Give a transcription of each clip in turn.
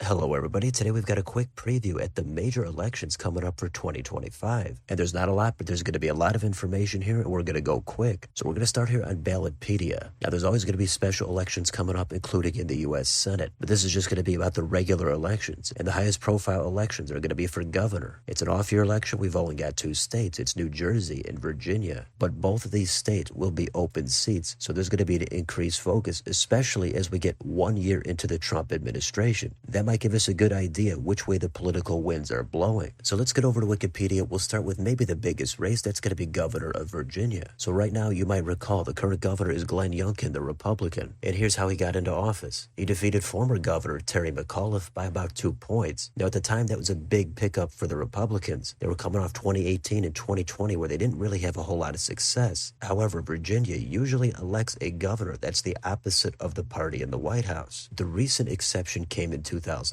Hello, everybody. Today we've got a quick preview at the major elections coming up for 2025. And there's not a lot, but there's going to be a lot of information here, and we're going to go quick. So we're going to start here on Ballotpedia. Now, there's always going to be special elections coming up, including in the U.S. Senate. But this is just going to be about the regular elections. And the highest profile elections are going to be for governor. It's an off-year election. We've only got two states. It's New Jersey and Virginia. But both of these states will be open seats. So there's going to be an increased focus, especially as we get 1 year into the Trump administration. That might give us a good idea which way the political winds are blowing. So let's get over to Wikipedia. We'll start with maybe the biggest race. That's going to be governor of Virginia. So right now, you might recall the current governor is Glenn Youngkin, the Republican. And here's how he got into office. He defeated former governor Terry McAuliffe by about 2 points. Now, at the time, that was a big pickup for the Republicans. They were coming off 2018 and 2020 where they didn't really have a whole lot of success. However, Virginia usually elects a governor that's the opposite of the party in the White House. The recent exception came in 2013.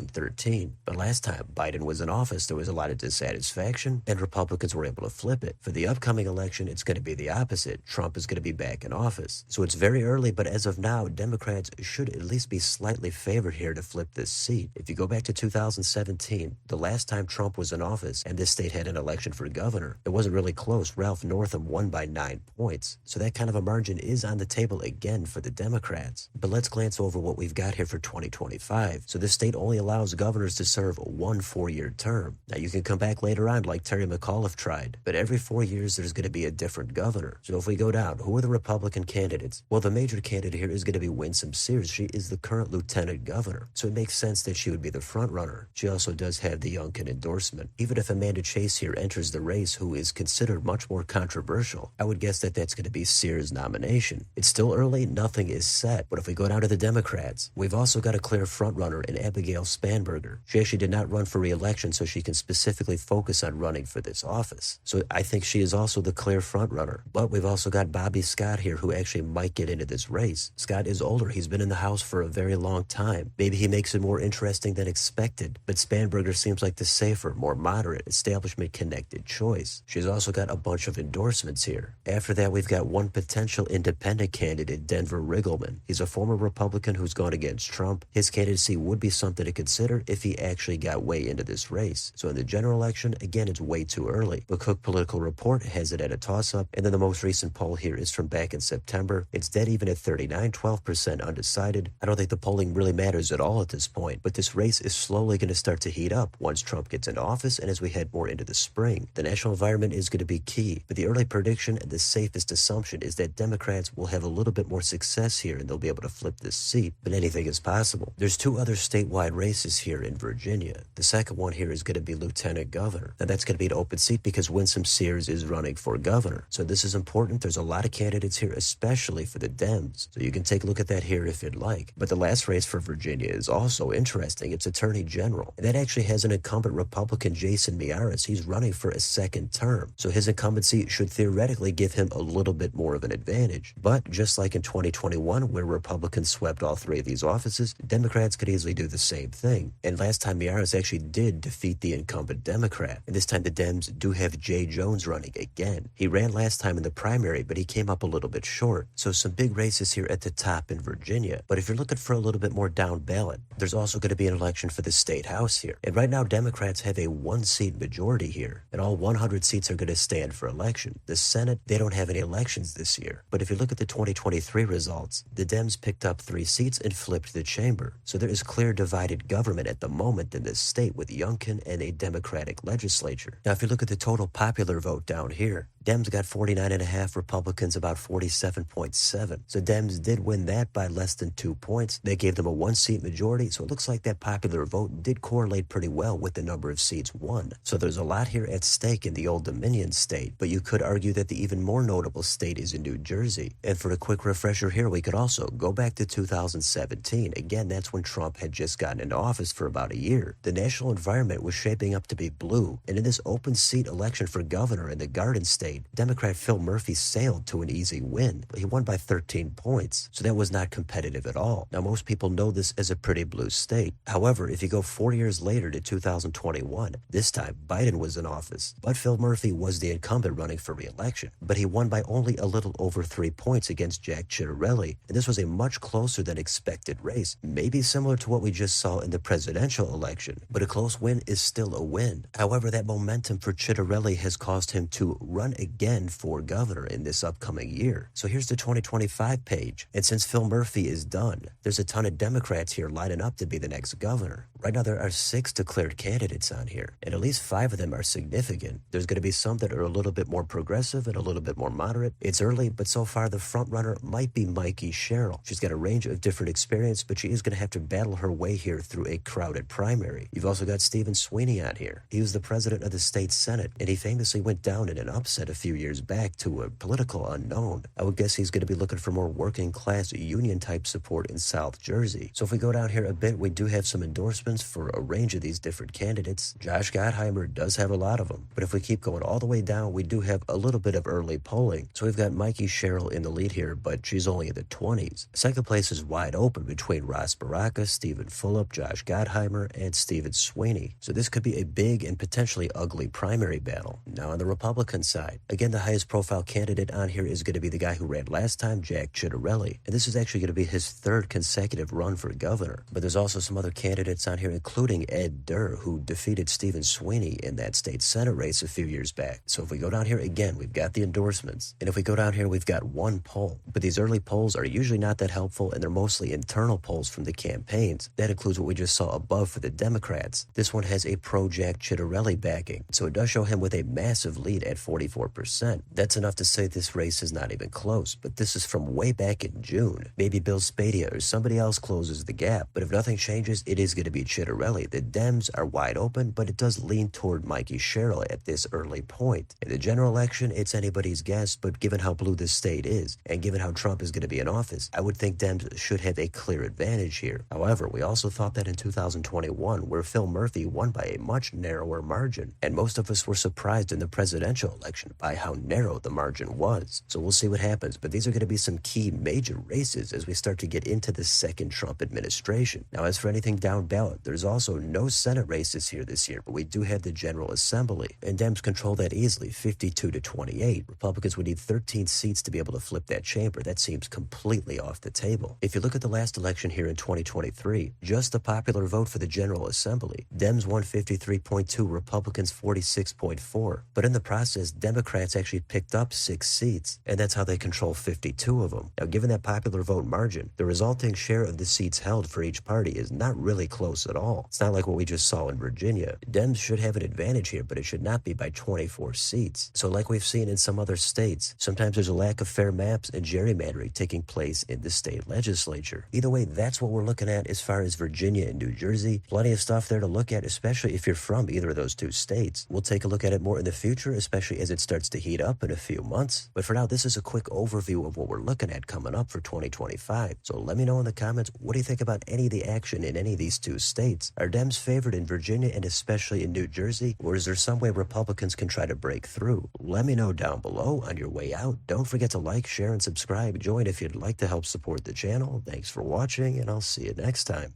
But last time Biden was in office, there was a lot of dissatisfaction, and Republicans were able to flip it. For the upcoming election, it's going to be the opposite. Trump is going to be back in office. So it's very early, but as of now, Democrats should at least be slightly favored here to flip this seat. If you go back to 2017, the last time Trump was in office and this state had an election for governor, it wasn't really close. Ralph Northam won by 9 points. So that kind of a margin is on the table again for the Democrats. But let's glance over what we've got here for 2025. So this state only allows governors to serve one 4-year term. Now, you can come back later on like Terry McAuliffe tried, but every 4 years there's going to be a different governor. So if we go down, who are the Republican candidates? Well, the major candidate here is going to be Winsome Sears. She is the current lieutenant governor, so it makes sense that she would be the front runner. She also does have the Youngkin endorsement. Even if Amanda Chase here enters the race, who is considered much more controversial, I would guess that that's going to be Sears' nomination. It's still early, nothing is set, but if we go down to the Democrats, we've also got a clear front runner in Abigail Spanberger. She actually did not run for re-election, so she can specifically focus on running for this office. So I think she is also the clear front runner. But we've also got Bobby Scott here, who actually might get into this race. Scott is older. He's been in the House for a very long time. Maybe he makes it more interesting than expected, but Spanberger seems like the safer, more moderate, establishment-connected choice. She's also got a bunch of endorsements here. After that, we've got one potential independent candidate, Denver Riggleman. He's a former Republican who's gone against Trump. His candidacy would be something to consider if he actually got way into this race. So in the general election, again, it's way too early. The Cook Political Report has it at a toss-up, and then the most recent poll here is from back in September. It's dead even at 39, 12% undecided. I don't think the polling really matters at all at this point, but this race is slowly going to start to heat up once Trump gets into office and as we head more into the spring. The national environment is going to be key, but the early prediction and the safest assumption is that Democrats will have a little bit more success here and they'll be able to flip this seat, but anything is possible. There's two other statewide races here in Virginia. The second one here is going to be lieutenant governor. Now that's going to be an open seat because Winsome Sears is running for governor. So this is important. There's a lot of candidates here, especially for the Dems. So you can take a look at that here if you'd like. But the last race for Virginia is also interesting. It's attorney general. And that actually has an incumbent Republican, Jason Miyares. He's running for a second term. So his incumbency should theoretically give him a little bit more of an advantage. But just like in 2021, where Republicans swept all three of these offices, Democrats could easily do the same thing. And last time Miyares actually did defeat the incumbent Democrat. And this time the Dems do have Jay Jones running again. He ran last time in the primary, but he came up a little bit short. So some big races here at the top in Virginia. But if you're looking for a little bit more down ballot, there's also going to be an election for the state house here. And right now, Democrats have a 1-seat majority here, and all 100 seats are going to stand for election. The Senate, they don't have any elections this year. But if you look at the 2023 results, the Dems picked up 3 seats and flipped the chamber. So there is clear divided government at the moment in this state with Youngkin and a Democratic legislature. Now, if you look at the total popular vote down here, Dems got 49.5, Republicans about 47.7. So Dems did win that by less than 2 points. They gave them a 1-seat majority, so it looks like that popular vote did correlate pretty well with the number of seats won. So there's a lot here at stake in the Old Dominion state, but you could argue that the even more notable state is in New Jersey. And for a quick refresher here, we could also go back to 2017. Again, that's when Trump had just gotten into office for about a year. The national environment was shaping up to be blue, and in this open seat election for governor in the Garden State, state, Democrat Phil Murphy sailed to an easy win. He won by 13 points, so that was not competitive at all. Now, most people know this as a pretty blue state. However, if you go 4 years later to 2021, this time Biden was in office, but Phil Murphy was the incumbent running for re-election. But he won by only a little over 3 points against Jack Ciattarelli, and this was a much closer than expected race, maybe similar to what we just saw in the presidential election. But a close win is still a win. However, that momentum for Ciattarelli has caused him to run again for governor in this upcoming year. So here's the 2025 page, and since Phil Murphy is done, there's a ton of Democrats here lining up to be the next governor. Right now there are 6 declared candidates on here, and at least 5 of them are significant. There's going to be some that are a little bit more progressive and a little bit more moderate. It's early, but so far the front runner might be Mikey Sherrill. She's got a range of different experience, but she is going to have to battle her way here through a crowded primary. You've also got Stephen Sweeney on here. He was the president of the state Senate, and he famously went down in an upset a few years back to a political unknown. I would guess he's going to be looking for more working class union type support in South Jersey. So if we go down here a bit, we do have some endorsements for a range of these different candidates. Josh Gottheimer does have a lot of them, but if we keep going all the way down, we do have a little bit of early polling. So we've got Mikey Sherrill in the lead here, but she's only in the 20s. Second place is wide open between Ross Baraka, Stephen Fulop, Josh Gottheimer, and Stephen Sweeney. So this could be a big and potentially ugly primary battle. Now on the Republican side, again, the highest profile candidate on here is going to be the guy who ran last time, Jack Ciattarelli. And this is actually going to be his 3rd consecutive run for governor. But there's also some other candidates on here, including Ed Durr, who defeated Stephen Sweeney in that state Senate race a few years back. So if we go down here again, we've got the endorsements. And if we go down here, we've got 1 poll. But these early polls are usually not that helpful, and they're mostly internal polls from the campaigns. That includes what we just saw above for the Democrats. This one has a pro-Jack Ciattarelli backing, so it does show him with a massive lead at 44%. That's enough to say this race is not even close, but this is from way back in June. Maybe Bill Spadea or somebody else closes the gap, but if nothing changes, it is going to be Ciattarelli. The Dems are wide open, but it does lean toward Mikey Sherrill at this early point. In the general election, it's anybody's guess, but given how blue this state is, and given how Trump is going to be in office, I would think Dems should have a clear advantage here. However, we also thought that in 2021, where Phil Murphy won by a much narrower margin, and most of us were surprised in the presidential election by how narrow the margin was. So we'll see what happens, but these are going to be some key major races as we start to get into the second Trump administration. Now, as for anything down ballot, there's also no Senate races here this year, but we do have the General Assembly, and Dems control that easily, 52 to 28. Republicans would need 13 seats to be able to flip that chamber. That seems completely off the table. If you look at the last election here in 2023, just the popular vote for the General Assembly, Dems won 53.2, Republicans 46.4. But in the process, Democrats actually picked up 6 seats, and that's how they control 52 of them. Now, given that popular vote margin, the resulting share of the seats held for each party is not really close at all. It's not like what we just saw in Virginia. Dems should have an advantage here, but it should not be by 24 seats. So like we've seen in some other states, sometimes there's a lack of fair maps and gerrymandering taking place in the state legislature. Either way, that's what we're looking at as far as Virginia and New Jersey. Plenty of stuff there to look at, especially if you're from either of those 2 states. We'll take a look at it more in the future, especially as it starts to heat up in a few months. But for now, this is a quick overview of what we're looking at coming up for 2025. So let me know in the comments, what do you think about any of the action in any of these 2 states? Are Dems favored in Virginia and especially in New Jersey? Or is there some way Republicans can try to break through? Let me know down below on your way out. Don't forget to like, share, and subscribe. Join if you'd like to help support the channel. Thanks for watching, and I'll see you next time.